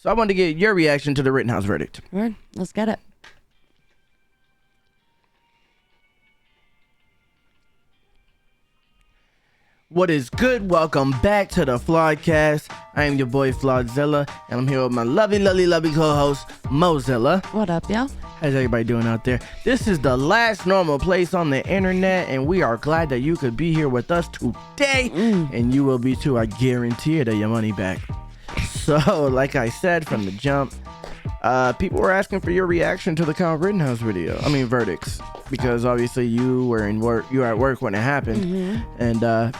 So I wanted to get your reaction to the Rittenhouse verdict. All right, let's get it. What is good? Welcome back to the Flawdcast. I am your boy Flawdzilla, and I'm here with my lovely co-host Mo'Zilla. What up, y'all? How's everybody doing out there? This is the last normal place on the internet, and we are glad that you could be here with us today, and you will be too. I guarantee it. Your money back. So, like I said from the jump, people were asking for your reaction to the Kyle Rittenhouse verdicts, because obviously you were at work when it happened, and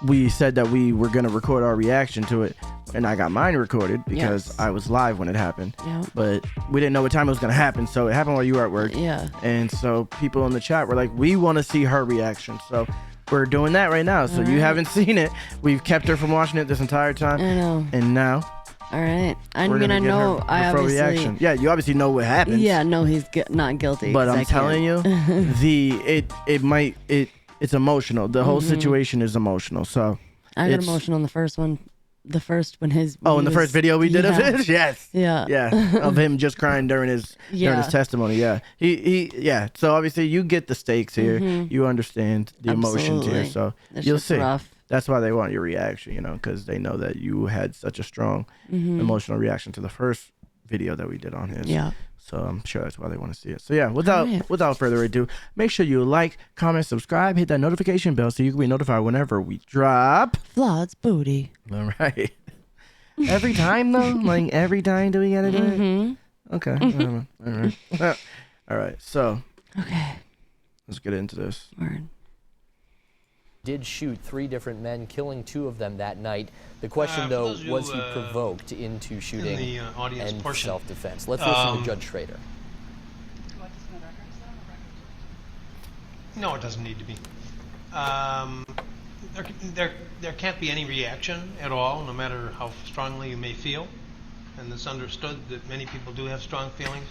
we said that we were gonna record our reaction to it, and I got mine recorded because I was live when it happened. Yep. But we didn't know what time it was gonna happen, so it happened while you were at work. Yeah. And so people in the chat were like, "We want to see her reaction." So we're doing that right now. So you haven't seen it. We've kept her from watching it this entire time. I know. And now. All right. I We're mean, gonna I get know. her I obviously. reaction. Yeah, you obviously know what happens. Yeah, no, he's not guilty. But I'm telling you, it's emotional. The whole situation is emotional. So I got emotional in the first one. The first when his. in the first video we did of his, yes. Yeah. Yeah. Of him just crying during his testimony. Yeah. He So obviously you get the stakes here. You understand the emotions here. So you'll see. Rough. That's why they want your reaction, because they know that you had such a strong emotional reaction to the first video that we did on his. Yeah. So I'm sure that's why they want to see it. So yeah, without further ado, make sure you like, comment, subscribe, hit that notification bell so you can be notified whenever we drop Flawd's booty. All right. Every time though, like every time do we gotta do it? Okay. All right. All right. So. Okay. Let's get into this. Word. Did shoot 3 different men, killing 2 of them that night. The question, though, was he provoked into shooting and self-defense? Let's listen to Judge Schrader. No, it doesn't need to be. There can't be any reaction at all, no matter how strongly you may feel. And it's understood that many people do have strong feelings.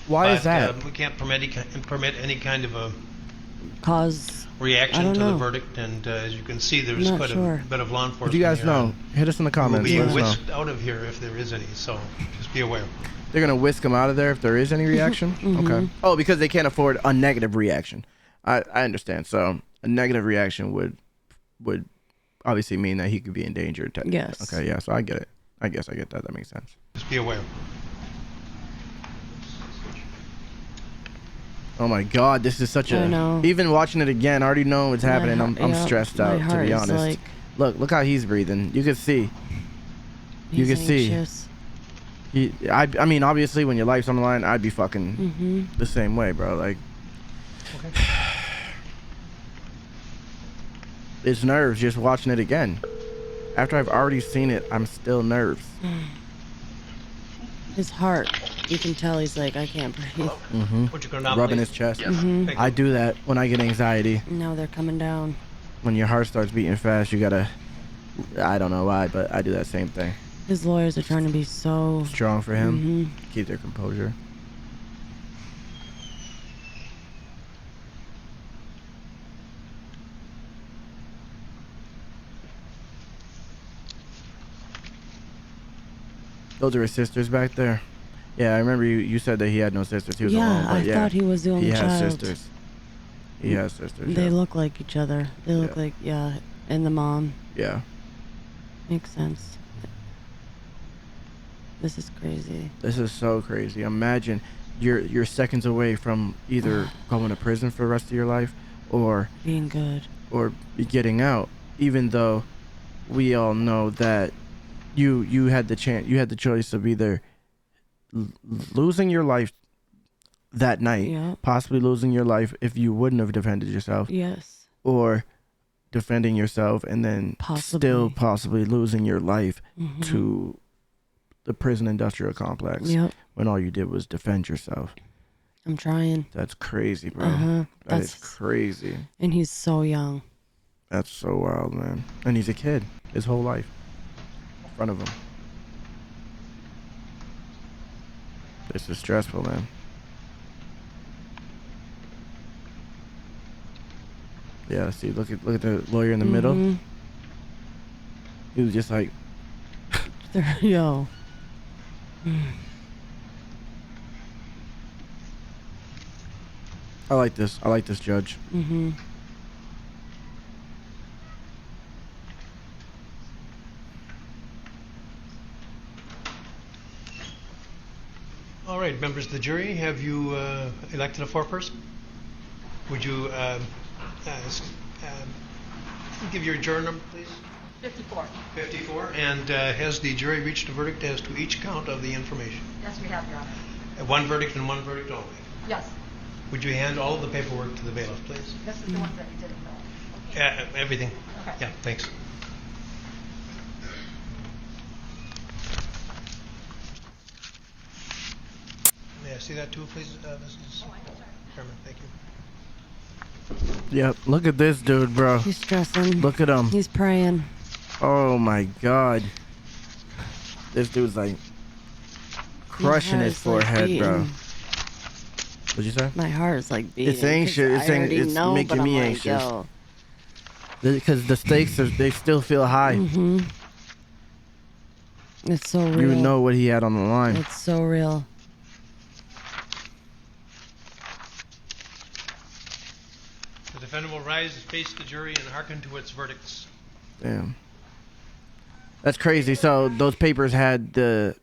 Why is that? We can't permit any kind of a reaction to the verdict, and as you can see, there's quite a bit of law enforcement. If you guys know, hit us in the comments. We'll be whisked out of here if there is any, so just be aware. They're gonna whisk them out of there if there is any reaction? Okay. Oh, because they can't afford a negative reaction. I understand. So a negative reaction would obviously mean that he could be endangered. Yes. Okay, yeah, so I get it. I guess I get that. That makes sense. Just be aware. Oh my God, this is such a. Even watching it again, I already know what's happening. I'm stressed out, to be honest. Look how he's breathing. You can see. You can see. I mean, obviously, when your life's on the line, I'd be fucking the same way, bro. Like, it's nerves just watching it again. After I've already seen it, I'm still nerves. His heart. You can tell he's like, I can't breathe. Rubbing his chest. I do that when I get anxiety. Now they're coming down. When your heart starts beating fast, you gotta. I don't know why, but I do that same thing. His lawyers are trying to be so strong for him. Keep their composure. Those are his sisters back there. Yeah, I remember you said that he had no sisters. He was alone. But I thought he was the only child. He has sisters. He has sisters. They look like each other. They look like, and the mom. Yeah. Makes sense. This is crazy. This is so crazy. Imagine you're seconds away from either going to prison for the rest of your life or being good or getting out, even though we all know that you had the choice of either losing your life that night, possibly losing your life if you wouldn't have defended yourself, or defending yourself and then still possibly losing your life to the prison industrial complex when all you did was defend yourself. I'm trying. That's crazy, bro. That is crazy. And he's so young. That's so wild, man. And he's a kid his whole life in front of him. This is stressful, man. Yeah, see, look at the lawyer in the middle. He was just like, Yo. I like this. I like this judge. Mm-hmm. All right, members of the jury, have you elected a foreperson? Would you give your juror number, please? 54. 54. And has the jury reached a verdict as to each count of the information? Yes, we have, Your Honor. One verdict and one verdict only. Yes. Would you hand all of the paperwork to the bailiff, please? This is the ones that you didn't know. Everything. Okay. Yeah, thanks. May I see that too, please, Mrs. Chairman? Thank you. Yep. Look at this dude, bro. He's stressing. Look at him. He's praying. Oh my God. This dude's like crushing his forehead, bro. What'd you say? My heart is like beating. It's anxious. It's making me anxious. Because the stakes they still feel high. Mm-hmm. It's so real. You know what he had on the line. It's so real. The defendant will rise, face the jury, and hearken to its verdicts. Damn. That's crazy. So those papers had the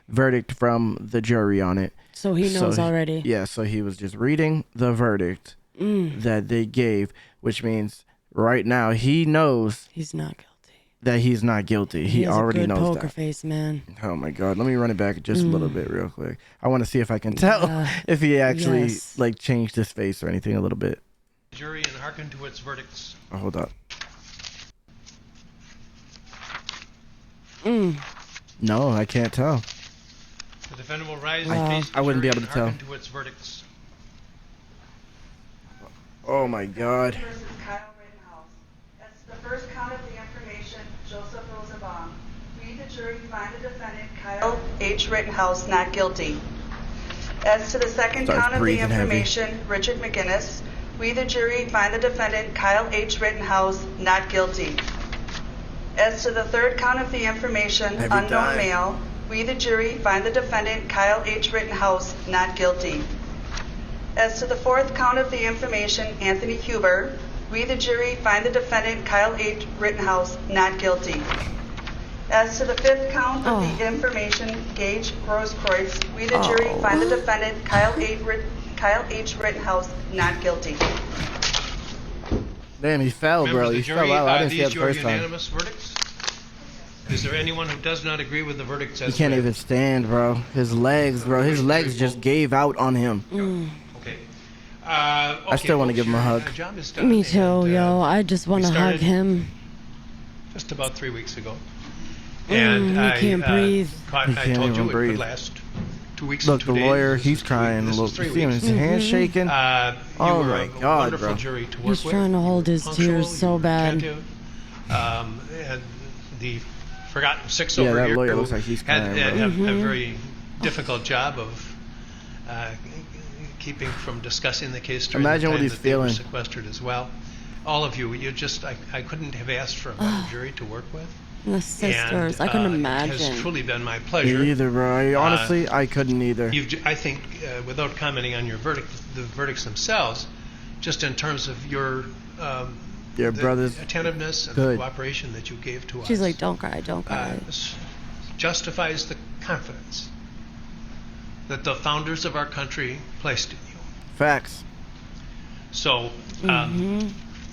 verdict from the jury on it. So he knows already. Yeah, so he was just reading the verdict that they gave, which means right now he knows he's not guilty. That he's not guilty. He already knows that. Poker face, man. Oh my God. Let me run it back just a little bit real quick. I want to see if I can tell if he actually like changed his face or anything a little bit. Jury and hearken to its verdicts. Oh, hold up. No, I can't tell. The defendant will rise, face the I wouldn't be jury, able to tell. and hearken to its verdicts. Oh my God. Versus Kyle Rittenhouse. As to the first count of the information, Joseph Rosenbaum. We, the jury, find the defendant Kyle H. Rittenhouse not guilty. As to the second count of the information, Richard McGinnis. We, the jury, find the defendant Kyle H. Rittenhouse not guilty. As to the third count of the information, unknown male. We, the jury, find the defendant Kyle H. Rittenhouse not guilty. As to the fourth count of the information, Anthony Huber, we, the jury, find the defendant Kyle H. Rittenhouse not guilty. As to the fifth count of the information, Gage Grosskreutz, we, the jury, find the defendant Kyle H. Rittenhouse not guilty. Damn, he fell, bro. He fell out. I didn't see that the first time. Unanimous verdicts? Is there anyone who does not agree with the verdicts as He can't even stand, bro. His legs, bro. His legs just gave out on him. Okay. I still want to give him a hug. Job is done, Me too, yo. I just want to hug him. Just about 3 weeks ago. And I can't breathe. I told you it would last 2 weeks. Look, the lawyer, he's crying. Look, you see him, his hands shaking. Oh my God, bro. He's trying to hold his tears so bad. And the forgotten six yeah, over that here lawyer looks like he's crying. had a very difficult job of keeping from discussing the case during Imagine the what time he's that they were feeling. sequestered as well. All of you, I couldn't have asked for a better jury to work with. The sisters, I couldn't imagine. It has truly been my pleasure. Me either, bro. Honestly, I couldn't either. I think, without commenting on your verdict, the verdicts themselves, just in terms of your brother's attentiveness and the cooperation that you gave to us. She's like, don't cry, don't cry. Justifies the confidence that the founders of our country placed in you. Facts. So,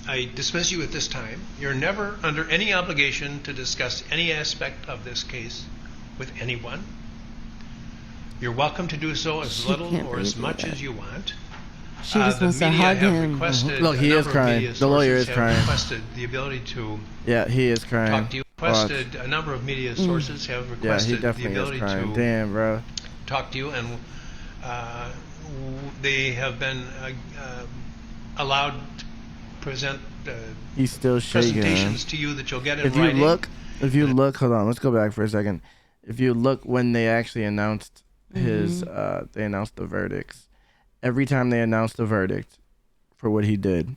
I dismiss you at this time. You're never under any obligation to discuss any aspect of this case with anyone. You're welcome to do so as little or as much as you want. She just wants to hug him. Look, he is crying. The lawyer is crying. Requested the ability to he is crying. talk to you. Requested a number of media sources have requested the ability to Damn, bro. talk to you, and they have been allowed to present he's still shaking, presentations to you that you'll get in if writing. If you look, hold on, let's go back for a second. If you look when they actually announced his, they announced the verdicts. Every time they announced the verdict for what he did,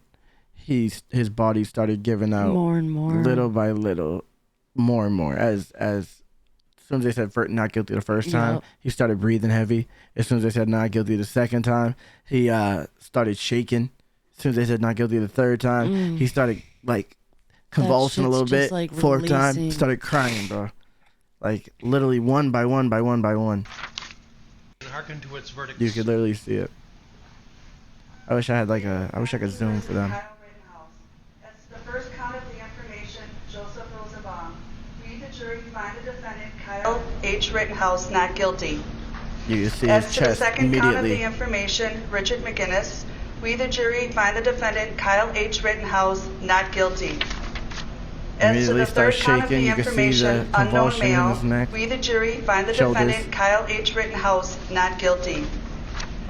his body started giving out more and more, little by little, more and more as soon as they said not guilty the first time, Yep. he started breathing heavy. As soon as they said not guilty the second time, he started shaking. As soon as they said not guilty the third time, he started like convulsing a little shit's just, bit. like, Fourth time, releasing. started crying, bro. Like literally one by one by one by one. Hearken to its verdicts. You could literally see it. I wish I could zoom for them. Kyle Rittenhouse. As the first count of the information, Joseph Rosenbaum. We, the jury, find the defendant, Kyle H. Rittenhouse, not guilty. You can see As his to the chest second count of the immediately. information, Richard McGinnis. We, the jury, find the defendant, Kyle H. Rittenhouse, not guilty. As to Immediately the third starts count of shaking. the You can see the information, unknown convulsion in his male. neck. We, the jury, find the Shoulders. defendant, Kyle H. Rittenhouse, not guilty.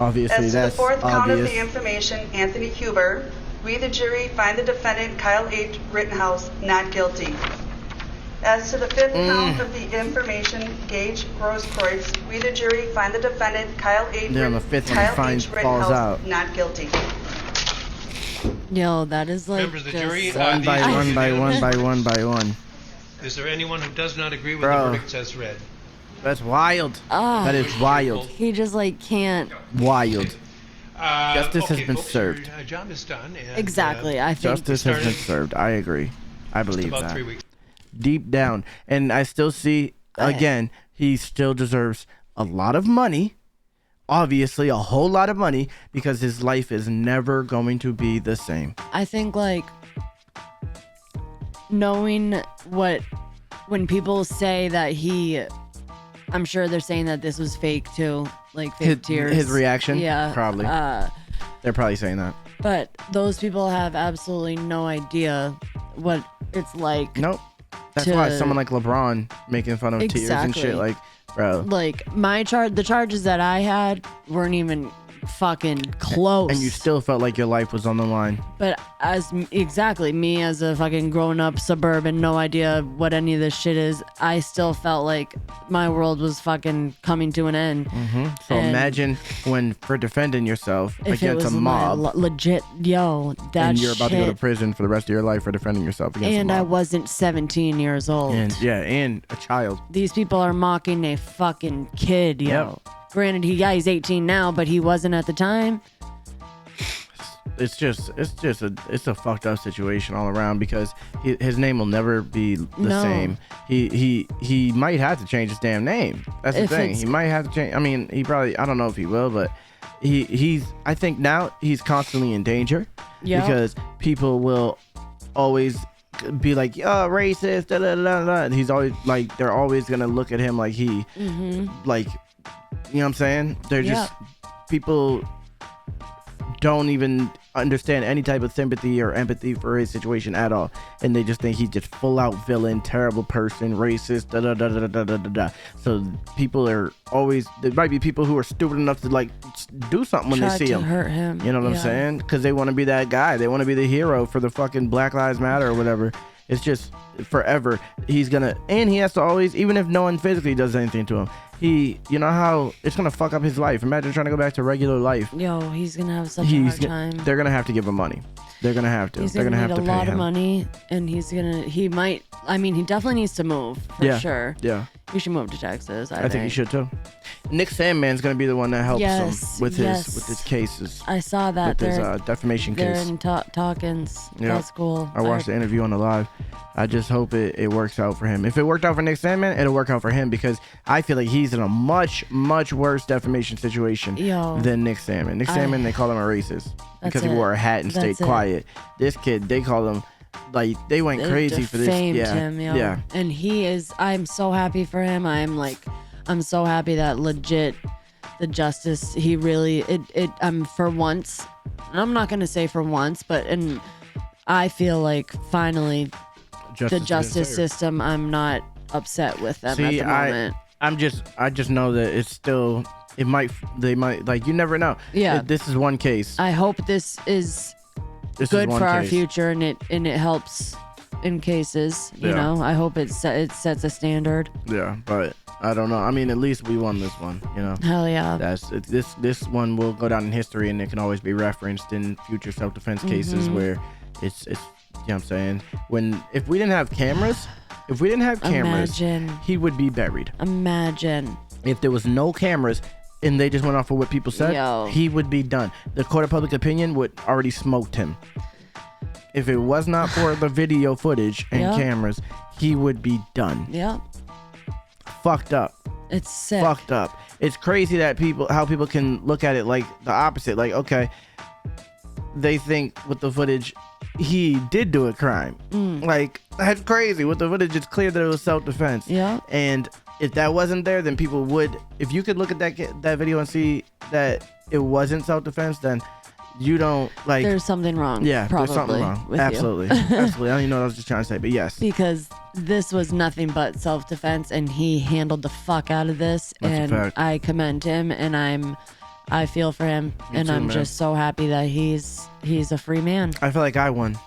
Obviously, As to the that's fourth count of the obvious. information, Anthony Huber. We, the jury, find the defendant, Kyle H. Rittenhouse, not guilty. As to the fifth count of the information, Gage Grosskreutz. We, the jury, find the defendant, Kyle H. Then on the fifth one, he Kyle finds- H. falls out. Rittenhouse, not guilty. Yo, that is like Members of the just, jury, One by these- one by one by one by one. Is there anyone who does not agree with Bro. the verdicts as read? That's wild. Ah. That is wild. he just like can't. Wild. Justice has been folks, served. Your job is done. And, Exactly. I think Justice has been started served. I agree. I believe about that. 3 weeks. Deep down. And I still see, again, he still deserves a lot of money. Obviously, a whole lot of money, because his life is never going to be the same. I think like knowing when people say that I'm sure they're saying that this was fake too, like fake tears. His reaction? Yeah. Probably. They're probably saying that. But those people have absolutely no idea what it's like. Nope. That's To- why someone like LeBron making fun of tears and shit, Exactly. like, bro. Like the charges that I had weren't even fucking close. And you still felt like your life was on the line. But exactly me as a fucking grown up suburban, no idea what any of this shit is, I still felt like my world was fucking coming to an end. So And imagine when, for defending yourself If it against was a mob, legit, yo, that and you're about to go to shit. prison for the rest of your life for defending yourself against And a I mob. wasn't 17 years old. And a child. These people are mocking a fucking kid, yo. Yep. Granted, he's 18 now, but he wasn't at the time. It's a fucked up situation all around, because his name will never be the No. same. He might have to change his damn name. That's the If thing. it's- He might have to change. I mean, he probably, I don't know if he will, but I think now he's constantly in danger. Yeah. Because people will always be like, oh, racist, da da da da. And he's always like, they're always gonna look at him like he, like, you know what I'm saying? They're just, people don't even understand any type of sympathy or empathy for his situation at all, and they just think he's just full out villain, terrible person, racist, da da da da da da da da. So people are always, there might be people who are stupid enough to like do something when Tried they see to him. hurt him. You know what I'm Yeah. saying? Because they want to be that guy. They want to be the hero for the fucking Black Lives Matter or whatever. It's just forever. He's gonna, and he has to always, even if no one physically does anything to him, you know how it's gonna fuck up his life. Imagine trying to go back to regular life. Yo, he's gonna have such a hard time. They're gonna have to give him money. They're gonna have to. He's They're gonna gonna need have to a pay lot him. of money, and he definitely needs to move for sure. Yeah. He should move to Texas. I I think he should too. Nick Sandman's gonna be the one that helps Yes, him with yes. his cases. I saw that with his they're defamation they're case. in talkings. Yeah. That's cool. I watched the interview on the live. I just hope it works out for him. If it worked out for Nick Sandman, it'll work out for him, because I feel like he's in a much, much worse defamation situation Yo. than Nick Sandman. Nick Sandman, they call him a racist because he it. wore a hat and stayed That's it. quiet. This kid, they call him, like, they went They crazy for this. defamed Yeah. him, yo. Yeah. And I'm so happy for him. I'm so happy that legit the justice, he really, for once, and I'm not going to say for once, but I feel like finally the justice system, I'm not upset with them at the moment. I just know that it's still, they might, like, you never know. Yeah. This is one case. I hope this is This good is one for our case. future, and it helps in cases. You Yeah. know, I hope it sets a standard. Yeah, but I don't know. I mean, at least we won this one, you know. Hell yeah. This one will go down in history, and it can always be referenced in future self-defense cases where it's you know what I'm saying? If we didn't have cameras, If we didn't have cameras, Imagine. he would be buried. Imagine. If there was no cameras and they just went off of what people said, Yo. he would be done. The court of public opinion would already smoked him. If it was not for the video footage and Yeah. cameras, he would be done. Yeah. Fucked up. It's sick. Fucked up. It's crazy that how people can look at it like the opposite. Like, okay, they think with the footage he did do a crime. Like, that's crazy. With the footage, it's clear that it was self-defense. Yeah. And if that wasn't there, then people would. If you could look at that video and see that it wasn't self-defense, then you don't like. There's something wrong. Yeah, probably, there's something wrong. with Absolutely, you. absolutely. I don't even know what I was just trying to say, but yes. Because this was nothing but self-defense, and he handled the fuck out of this. That's a and fact. I commend him, and I feel for him, and too, I'm man. just so happy that he's a free man, I feel like I won.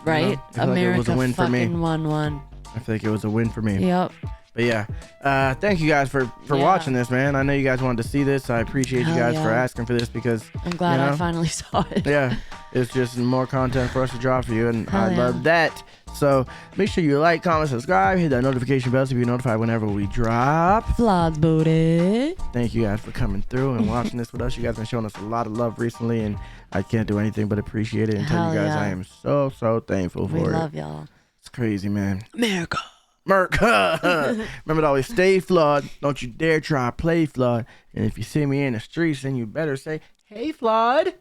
right? I feel like it America was a win for me. fucking won. I feel like it was a win for me. Yep. But yeah, thank you guys for Yeah. watching this, man. I know you guys wanted to see this. I appreciate you Hell guys yeah. for asking for this because I'm glad you know, I finally saw it. yeah, it's just more content for us to drop for you, and Hell I yeah. love that. So make sure you like, comment, subscribe, hit that notification bell so you be notified whenever we drop. Flawd's booty. Thank you guys for coming through and watching this with us. You guys have been showing us a lot of love recently, and I can't do anything but appreciate it and tell you Hell guys yeah. I am so thankful We for it. love y'all. It's crazy, man. America. Merc. Remember to always stay flawed. Don't you dare try play flawed. And if you see me in the streets, then you better say, "Hey, flawed."